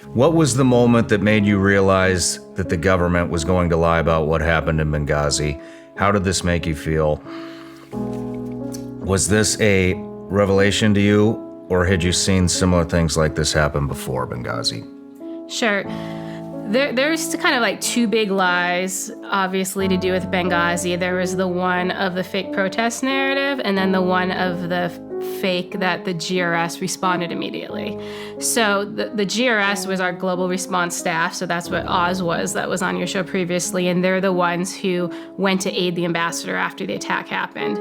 What was the moment that made you realize that the government was going to lie about what happened in Benghazi? How did this make you feel? Was this a revelation to you, or had you seen similar things like this happen before Benghazi? Sure. There's kind of like two big lies, obviously, to do with Benghazi. There was the one of the fake protest narrative, and then the one of the fake that the GRS responded immediately. So the GRS was our global response staff, so that's what Oz was, that was on your show previously, and they're the ones who went to aid the ambassador after the attack happened.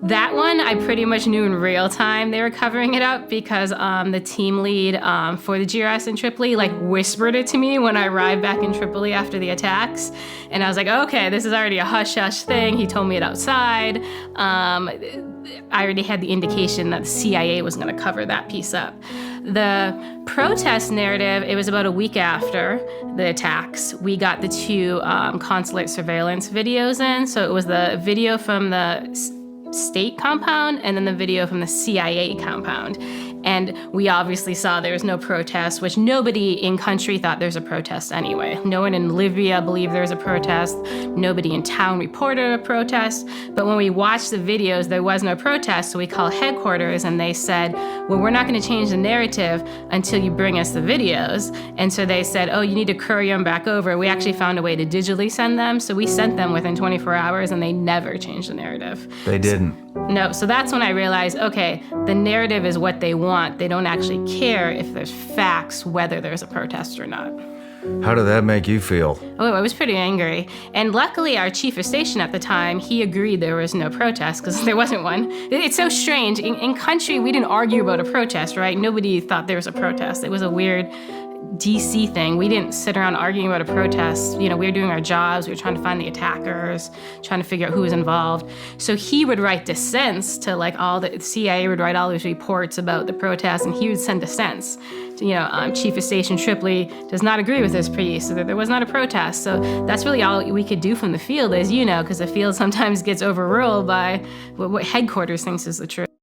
That one, I pretty much knew in real time they were covering it up because the team lead for the GRS in Tripoli whispered it to me when I arrived back in Tripoli after the attacks. And I was like, okay, this is already a hush-hush thing. He told me it outside. I already had the indication that the CIA was going to cover that piece up. The protest narrative, it was about a week after the attacks. We got the two consulate surveillance videos in. So it was the video from the state compound and then the video from the CIA compound. And we obviously saw there was no protest, which nobody in country thought there's a protest anyway. No one in Libya believed there was a protest. Nobody in town reported a protest. But when we watched the videos, there was no protest. So we called headquarters and they said, well, we're not going to change the narrative until you bring us the videos. And so they said, oh, you need to courier them back over. We actually found a way to digitally send them. So we sent them within 24 hours and they never changed the narrative. They didn't. No, so that's when I realized, okay, the narrative is what they want. They don't actually care if there's facts, whether there's a protest or not. How did that make you feel? Oh, I was pretty angry. And luckily, our chief of station at the time, he agreed there was no protest because there wasn't one. It's so strange. In country, we didn't argue about a protest, right? Nobody thought there was a protest. It was a weird DC thing. We didn't sit around arguing about a protest. You know, we were doing our jobs. We were trying to find the attackers, trying to figure out who was involved. So he would write dissents to all the CIA would write all these reports about the protests, and he would send dissents. Chief of Station Tripoli does not agree with this piece, so there was not a protest. So that's really all we could do from the field, as you know, because the field sometimes gets overruled by what headquarters thinks is the truth.